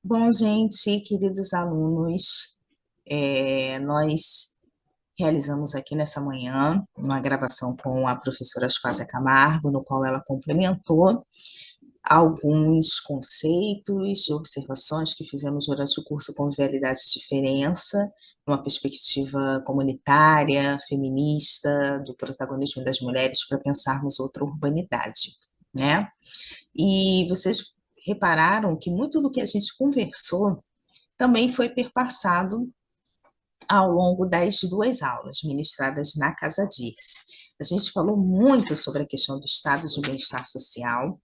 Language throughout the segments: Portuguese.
Bom, gente, queridos alunos, nós realizamos aqui nessa manhã uma gravação com a professora Aspásia Camargo, no qual ela complementou alguns conceitos e observações que fizemos durante o curso Convivialidade e Diferença, numa perspectiva comunitária, feminista, do protagonismo das mulheres para pensarmos outra urbanidade, né? E vocês repararam que muito do que a gente conversou também foi perpassado ao longo das duas aulas ministradas na Casa Dirce. A gente falou muito sobre a questão do estado de bem-estar social,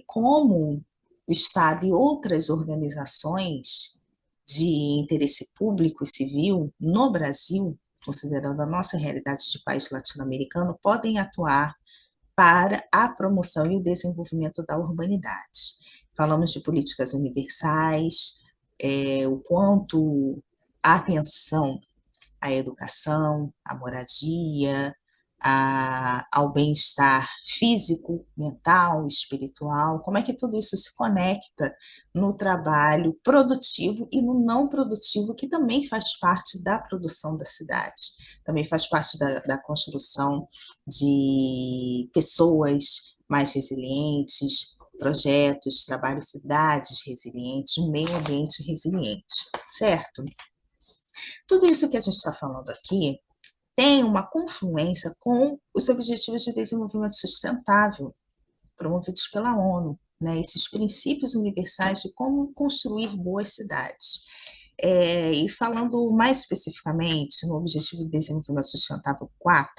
como o Estado e outras organizações de interesse público e civil no Brasil, considerando a nossa realidade de país latino-americano, podem atuar para a promoção e o desenvolvimento da urbanidade. Falamos de políticas universais, o quanto a atenção à educação, à moradia, ao bem-estar físico, mental, espiritual, como é que tudo isso se conecta no trabalho produtivo e no não produtivo, que também faz parte da produção da cidade, também faz parte da construção de pessoas mais resilientes, projetos, trabalho, cidades resilientes, um meio ambiente resiliente, certo? Tudo isso que a gente está falando aqui tem uma confluência com os Objetivos de Desenvolvimento Sustentável, promovidos pela ONU, né? Esses princípios universais de como construir boas cidades. E falando mais especificamente no Objetivo de Desenvolvimento Sustentável 4,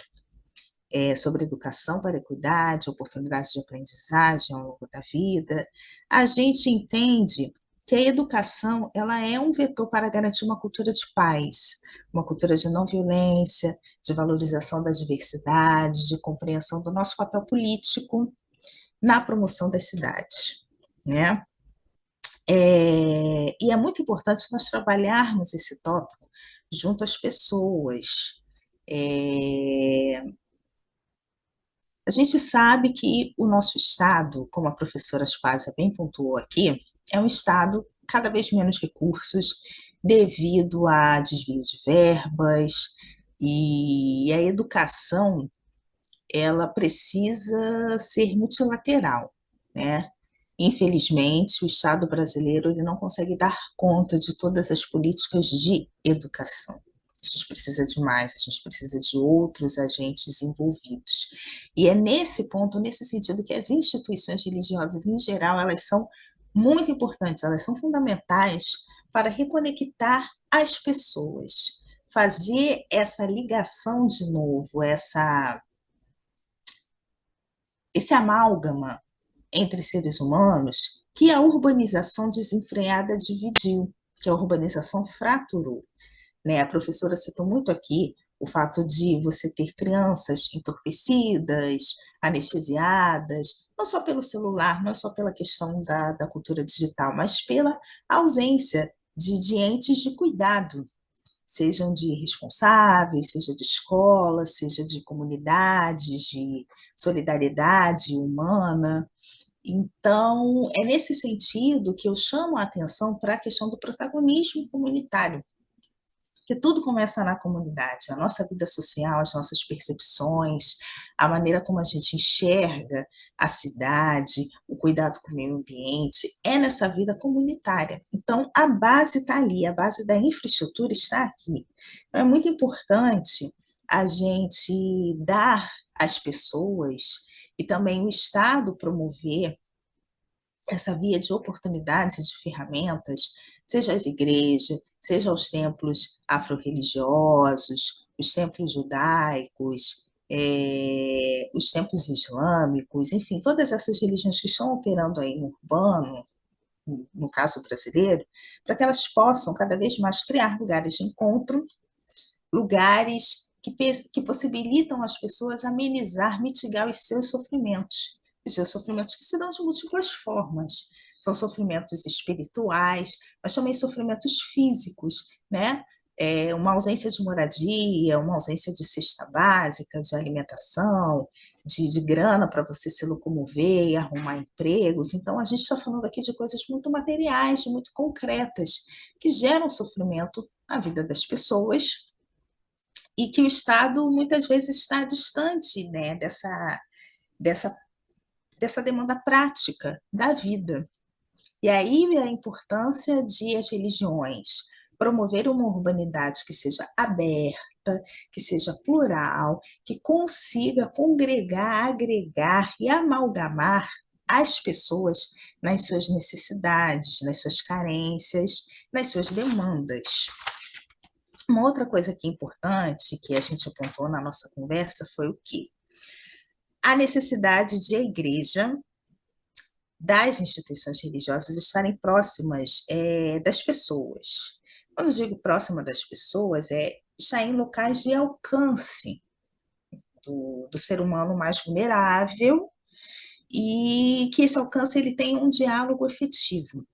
sobre educação para a equidade, oportunidades de aprendizagem ao longo da vida, a gente entende que a educação ela é um vetor para garantir uma cultura de paz, uma cultura de não violência, de valorização da diversidade, de compreensão do nosso papel político na promoção das cidades, né? E é muito importante nós trabalharmos esse tópico junto às pessoas. A gente sabe que o nosso estado, como a professora Spazia bem pontuou aqui, é um estado cada vez menos recursos devido a desvio de verbas, e a educação ela precisa ser multilateral, né? Infelizmente, o Estado brasileiro ele não consegue dar conta de todas as políticas de educação. A gente precisa de mais, a gente precisa de outros agentes envolvidos. E é nesse ponto, nesse sentido, que as instituições religiosas, em geral, elas são muito importantes, elas são fundamentais para reconectar as pessoas, fazer essa ligação de novo, esse amálgama entre seres humanos que a urbanização desenfreada dividiu, que a urbanização fraturou, né? A professora citou muito aqui o fato de você ter crianças entorpecidas, anestesiadas, não só pelo celular, não só pela questão da cultura digital, mas pela ausência de entes de cuidado, sejam de responsáveis, seja de escola, seja de comunidades, de solidariedade humana. Então, é nesse sentido que eu chamo a atenção para a questão do protagonismo comunitário, que tudo começa na comunidade, a nossa vida social, as nossas percepções, a maneira como a gente enxerga a cidade, o cuidado com o meio ambiente, é nessa vida comunitária. Então, a base está ali, a base da infraestrutura está aqui. Então, é muito importante a gente dar às pessoas e também o Estado promover essa via de oportunidades e de ferramentas, seja as igrejas, seja os templos afro-religiosos, os templos judaicos, os templos islâmicos, enfim, todas essas religiões que estão operando aí no urbano, no caso brasileiro, para que elas possam cada vez mais criar lugares de encontro, lugares que possibilitam às pessoas amenizar, mitigar os seus sofrimentos que se dão de múltiplas formas. São sofrimentos espirituais, mas também sofrimentos físicos, né? uma ausência de moradia, uma ausência de cesta básica, de alimentação, de grana para você se locomover e arrumar empregos. Então, a gente está falando aqui de coisas muito materiais, muito concretas, que geram sofrimento na vida das pessoas e que o Estado muitas vezes está distante, né, dessa, dessa demanda prática da vida. E aí a importância de as religiões promover uma urbanidade que seja aberta, que seja plural, que consiga congregar, agregar e amalgamar as pessoas nas suas necessidades, nas suas carências, nas suas demandas. Uma outra coisa que é importante, que a gente apontou na nossa conversa, foi o quê? A necessidade de a igreja, das instituições religiosas estarem próximas das pessoas. Quando eu digo próxima das pessoas, estar em locais de alcance do ser humano mais vulnerável e que esse alcance ele tenha um diálogo efetivo.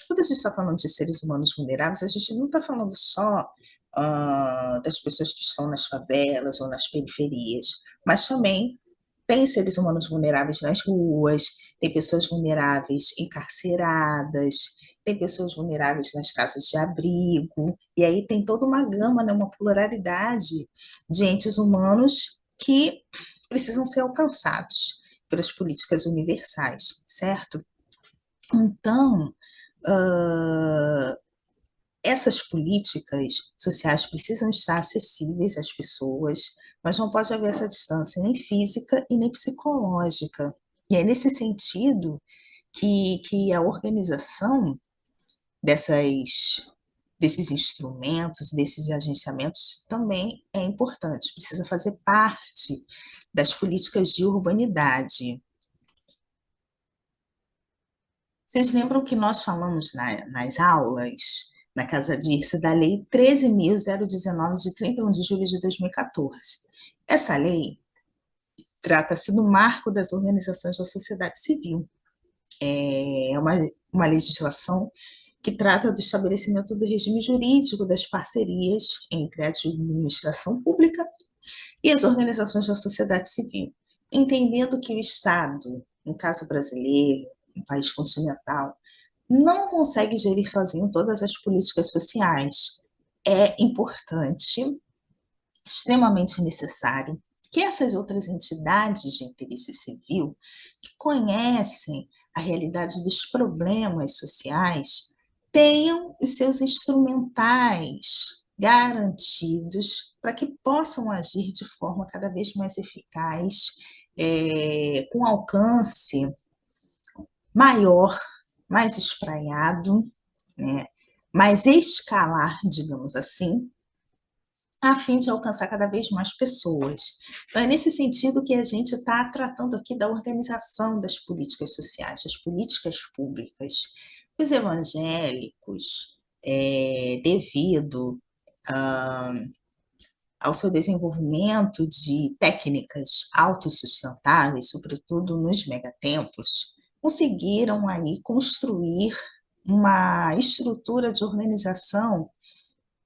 Quando a gente está falando de seres humanos vulneráveis, a gente não está falando só das pessoas que estão nas favelas ou nas periferias, mas também tem seres humanos vulneráveis nas ruas, tem pessoas vulneráveis encarceradas, tem pessoas vulneráveis nas casas de abrigo, e aí tem toda uma gama, né, uma pluralidade de entes humanos que precisam ser alcançados pelas políticas universais, certo? Então, essas políticas sociais precisam estar acessíveis às pessoas, mas não pode haver essa distância nem física e nem psicológica. E é nesse sentido que a organização desses instrumentos, desses agenciamentos, também é importante, precisa fazer parte das políticas de urbanidade. Vocês lembram que nós falamos nas aulas, na Casa Dirce, da Lei 13.019, de 31 de julho de 2014. Essa lei trata-se do marco das organizações da sociedade civil. É uma legislação que trata do estabelecimento do regime jurídico das parcerias entre a administração pública e as organizações da sociedade civil, entendendo que o Estado, no caso brasileiro, um país continental, não consegue gerir sozinho todas as políticas sociais. É importante, extremamente necessário, que essas outras entidades de interesse civil, que conhecem a realidade dos problemas sociais, tenham os seus instrumentais garantidos para que possam agir de forma cada vez mais eficaz, com alcance maior, mais espraiado, né, mais escalar, digamos assim, a fim de alcançar cada vez mais pessoas. Então, é nesse sentido que a gente está tratando aqui da organização das políticas sociais, das políticas públicas. Os evangélicos, devido ao seu desenvolvimento de técnicas autossustentáveis, sobretudo nos megatemplos, conseguiram aí construir uma estrutura de organização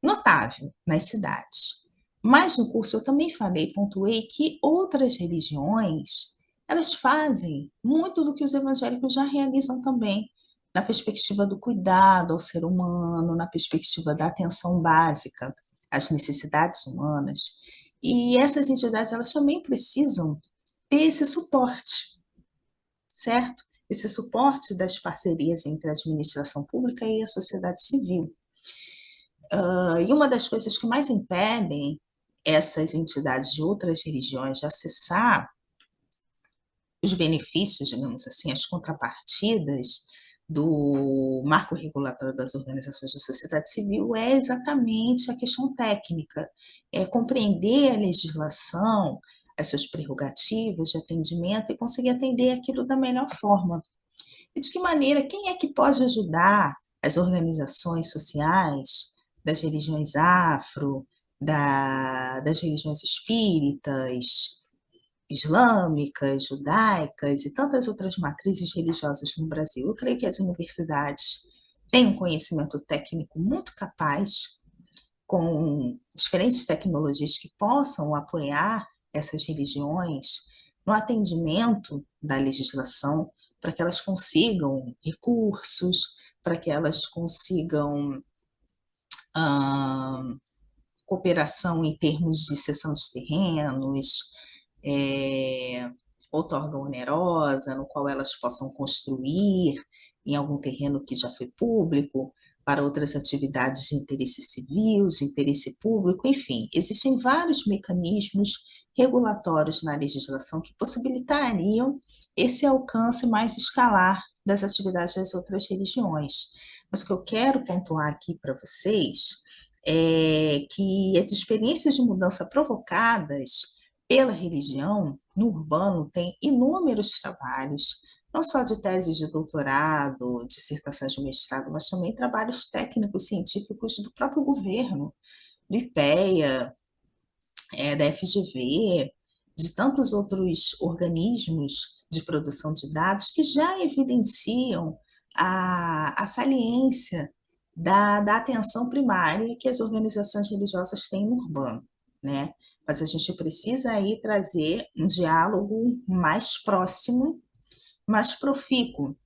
notável nas cidades. Mas no curso eu também falei, pontuei que outras religiões, elas fazem muito do que os evangélicos já realizam também, na perspectiva do cuidado ao ser humano, na perspectiva da atenção básica às necessidades humanas. E essas entidades, elas também precisam ter esse suporte, certo? Esse suporte das parcerias entre a administração pública e a sociedade civil. E uma das coisas que mais impedem essas entidades de outras religiões de acessar os benefícios, digamos assim, as contrapartidas do marco regulatório das organizações da sociedade civil é exatamente a questão técnica, é compreender a legislação, as suas prerrogativas de atendimento e conseguir atender aquilo da melhor forma. E de que maneira, quem é que pode ajudar as organizações sociais das religiões afro, das religiões espíritas, islâmicas, judaicas e tantas outras matrizes religiosas no Brasil? Eu creio que as universidades têm um conhecimento técnico muito capaz com diferentes tecnologias que possam apoiar essas religiões no atendimento da legislação, para que elas consigam recursos, para que elas consigam cooperação em termos de cessão de terrenos, outorga onerosa, no qual elas possam construir em algum terreno que já foi público, para outras atividades de interesse civil, de interesse público, enfim, existem vários mecanismos regulatórios na legislação que possibilitariam esse alcance mais escalar das atividades das outras religiões. Mas o que eu quero pontuar aqui para vocês é que as experiências de mudança provocadas pela religião no urbano têm inúmeros trabalhos, não só de teses de doutorado, dissertações de mestrado, mas também trabalhos técnicos científicos do próprio governo, do IPEA, da FGV, de tantos outros organismos de produção de dados que já evidenciam a saliência da atenção primária que as organizações religiosas têm no urbano, né? Mas a gente precisa aí trazer um diálogo mais próximo, mais profícuo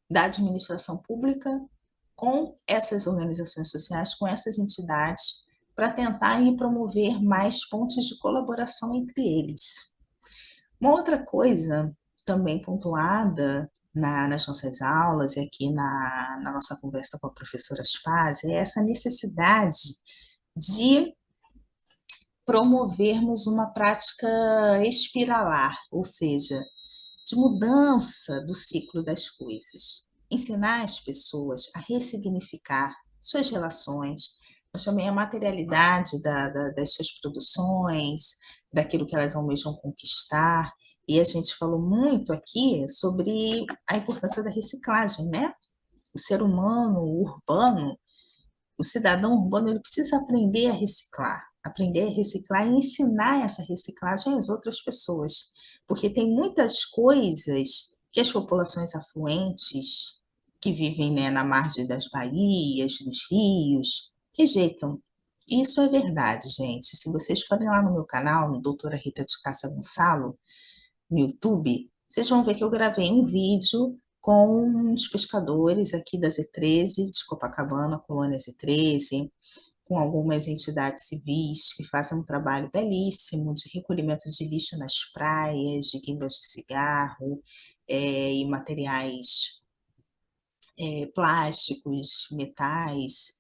da administração pública com essas organizações sociais, com essas entidades, para tentar aí promover mais pontos de colaboração entre eles. Uma outra coisa também pontuada nas nossas aulas e aqui na nossa conversa com a professora Spaz é essa necessidade de promovermos uma prática espiralar, ou seja, de mudança do ciclo das coisas. Ensinar as pessoas a ressignificar suas relações, mas também a materialidade das suas produções, daquilo que elas almejam conquistar. E a gente falou muito aqui sobre a importância da reciclagem, né? O ser humano o urbano, o cidadão urbano, ele precisa aprender a reciclar e ensinar essa reciclagem às outras pessoas, porque tem muitas coisas que as populações afluentes, que vivem, né, na margem das baías, dos rios, rejeitam. Isso é verdade, gente. Se vocês forem lá no meu canal, no Doutora Rita de Cássia Gonçalo, no YouTube, vocês vão ver que eu gravei um vídeo com os pescadores aqui da Z13, de Copacabana, colônia Z13, com algumas entidades civis que fazem um trabalho belíssimo de recolhimento de lixo nas praias, de guimbas de cigarro e materiais plásticos, metais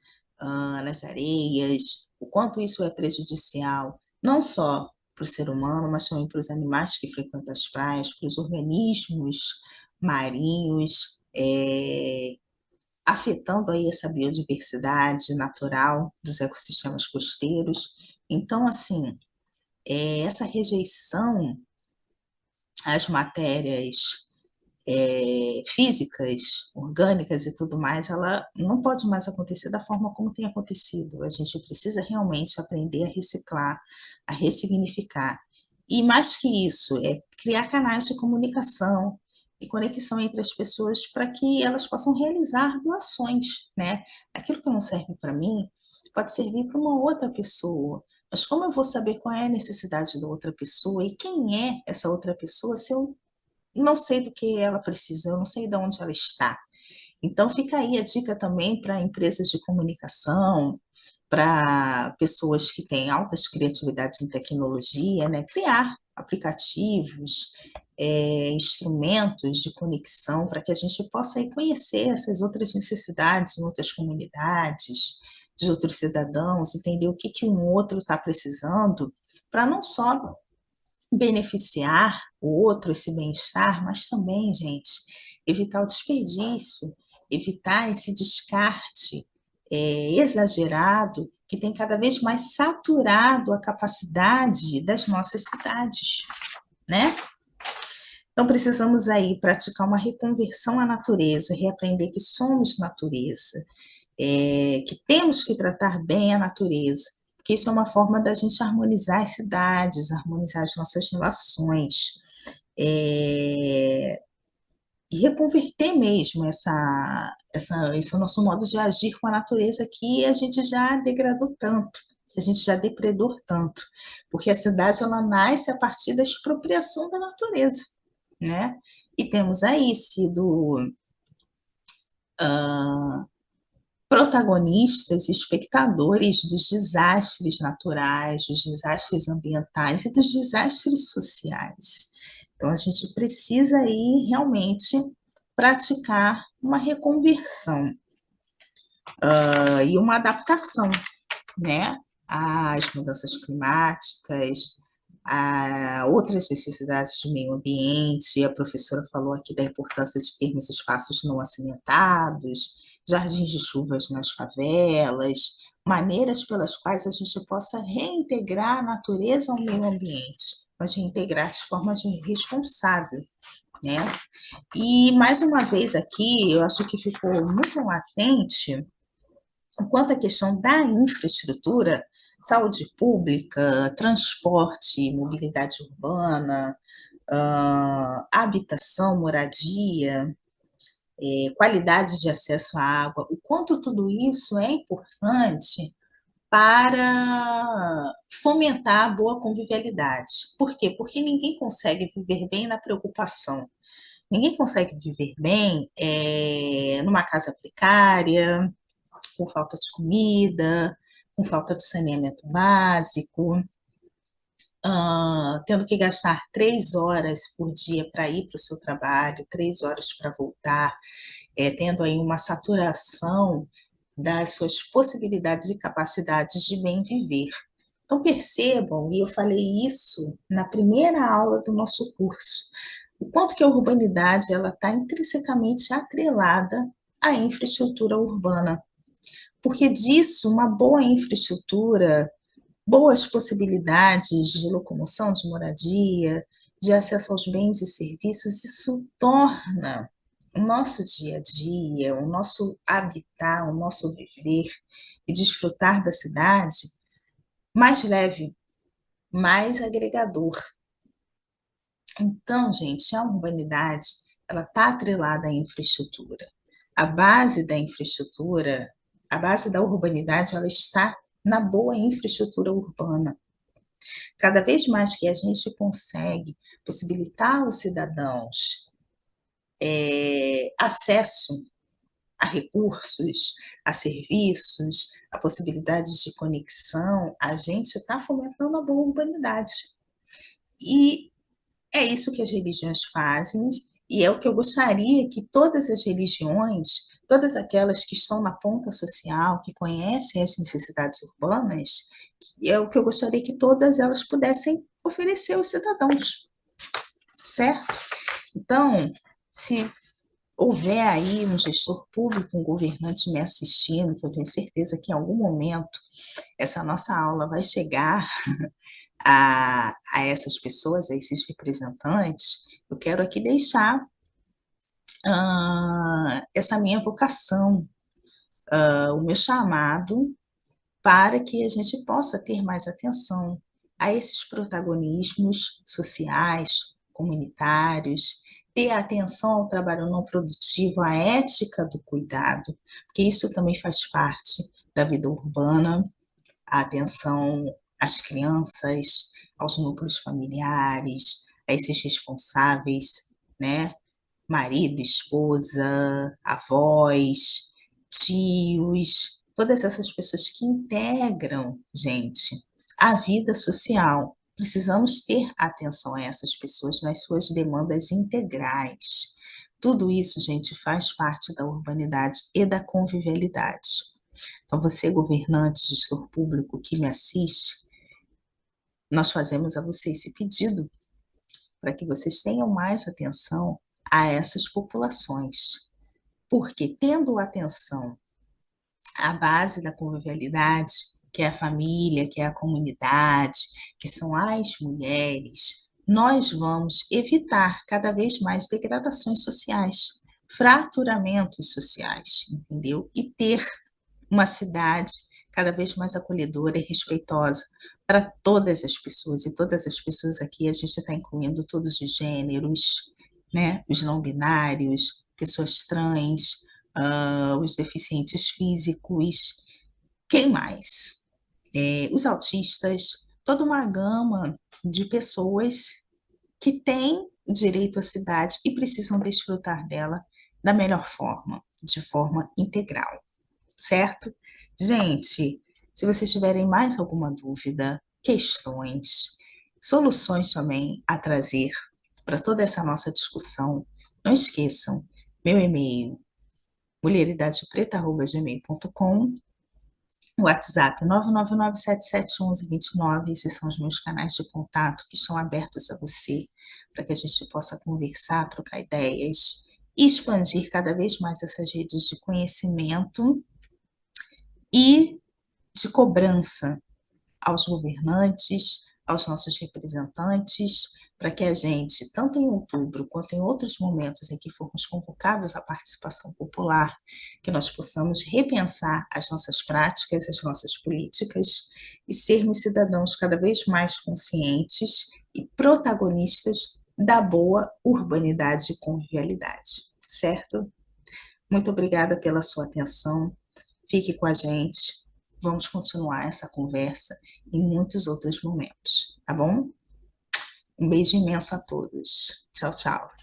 nas areias, o quanto isso é prejudicial, não só para o ser humano, mas também para os animais que frequentam as praias, para os organismos marinhos, afetando aí essa biodiversidade natural dos ecossistemas costeiros. Então, assim, essa rejeição às matérias físicas, orgânicas e tudo mais, ela não pode mais acontecer da forma como tem acontecido. A gente precisa realmente aprender a reciclar, a ressignificar. E mais que isso, criar canais de comunicação e conexão entre as pessoas para que elas possam realizar doações, né? Aquilo que não serve para mim pode servir para uma outra pessoa. Mas como eu vou saber qual é a necessidade da outra pessoa e quem é essa outra pessoa se eu não sei do que ela precisa, eu não sei de onde ela está. Então, fica aí a dica também para empresas de comunicação, para pessoas que têm altas criatividades em tecnologia, né? Criar aplicativos, instrumentos de conexão para que a gente possa aí conhecer essas outras necessidades em outras comunidades, de outros cidadãos, entender o que, que um outro está precisando, para não só beneficiar o outro, esse bem-estar, mas também, gente, evitar o desperdício, evitar esse descarte exagerado que tem cada vez mais saturado a capacidade das nossas cidades, né? Então, precisamos aí praticar uma reconversão à natureza, reaprender que somos natureza, que temos que tratar bem a natureza, porque isso é uma forma da gente harmonizar as cidades, harmonizar as nossas relações. e reconverter mesmo esse nosso modo de agir com a natureza que a gente já degradou tanto, que a gente já depredou tanto, porque a cidade ela nasce a partir da expropriação da natureza, né? E temos aí sido protagonistas e espectadores dos desastres naturais, dos desastres ambientais e dos desastres sociais. Então, a gente precisa aí realmente praticar uma reconversão e uma adaptação, né, às mudanças climáticas, a outras necessidades de meio ambiente. A professora falou aqui da importância de termos espaços não acimentados, jardins de chuvas nas favelas, maneiras pelas quais a gente possa reintegrar a natureza ao meio ambiente, mas reintegrar de forma responsável, né? E, mais uma vez aqui, eu acho que ficou muito latente quanto à questão da infraestrutura, saúde pública, transporte, mobilidade urbana, habitação, moradia, qualidade de acesso à água, o quanto tudo isso é importante para fomentar a boa convivialidade. Por quê? Porque ninguém consegue viver bem na preocupação. Ninguém consegue viver bem numa casa precária, com falta de comida, com falta de saneamento básico, tendo que gastar 3 horas por dia para ir para o seu trabalho, 3 horas para voltar, tendo aí uma saturação das suas possibilidades e capacidades de bem viver. Então percebam, e eu falei isso na primeira aula do nosso curso, o quanto que a urbanidade ela está intrinsecamente atrelada à infraestrutura urbana, porque disso uma boa infraestrutura, boas possibilidades de locomoção, de moradia, de acesso aos bens e serviços, isso torna o nosso dia a dia, o nosso habitar, o nosso viver e desfrutar da cidade mais leve, mais agregador. Então, gente, a urbanidade ela está atrelada à infraestrutura. A base da infraestrutura, a base da urbanidade, ela está na boa infraestrutura urbana. Cada vez mais que a gente consegue possibilitar aos cidadãos acesso a recursos, a serviços, a possibilidades de conexão, a gente está fomentando a boa urbanidade. E é isso que as religiões fazem, e é o que eu gostaria que todas as religiões, todas aquelas que estão na ponta social, que conhecem as necessidades urbanas, é o que eu gostaria que todas elas pudessem oferecer aos cidadãos, certo? Então, se houver aí um gestor público, um governante me assistindo, que eu tenho certeza que em algum momento essa nossa aula vai chegar a essas pessoas, a esses representantes, eu quero aqui deixar essa minha vocação, o meu chamado para que a gente possa ter mais atenção a esses protagonismos sociais, comunitários, ter atenção ao trabalho não produtivo, à ética do cuidado, porque isso também faz parte da vida urbana, a atenção às crianças, aos núcleos familiares, a esses responsáveis, né? Marido, esposa, avós, tios, todas essas pessoas que integram, gente, a vida social. Precisamos ter atenção a essas pessoas nas suas demandas integrais. Tudo isso, gente, faz parte da urbanidade e da convivialidade. Então, você, governante, gestor público que me assiste, nós fazemos a você esse pedido para que vocês tenham mais atenção a essas populações. Porque, tendo atenção à base da convivialidade, que é a família, que é a comunidade, que são as mulheres, nós vamos evitar cada vez mais degradações sociais, fraturamentos sociais, entendeu? E ter uma cidade cada vez mais acolhedora e respeitosa para todas as pessoas, e todas as pessoas aqui a gente está incluindo todos os gêneros, né? Os não binários, pessoas trans, os deficientes físicos, quem mais? Os autistas, toda uma gama de pessoas que têm o direito à cidade e precisam desfrutar dela da melhor forma, de forma integral, certo? Gente, se vocês tiverem mais alguma dúvida, questões, soluções também a trazer para toda essa nossa discussão, não esqueçam, meu e-mail, mulheridadepreta@gmail.com, o WhatsApp 999771129, esses são os meus canais de contato que estão abertos a você, para que a gente possa conversar, trocar ideias e expandir cada vez mais essas redes de conhecimento e de cobrança aos governantes, aos nossos representantes, para que a gente, tanto em outubro quanto em outros momentos em que formos convocados à participação popular, que nós possamos repensar as nossas práticas, as nossas políticas e sermos cidadãos cada vez mais conscientes e protagonistas da boa urbanidade e convivialidade, certo? Muito obrigada pela sua atenção. Fique com a gente. Vamos continuar essa conversa em muitos outros momentos, tá bom? Um beijo imenso a todos. Tchau, tchau.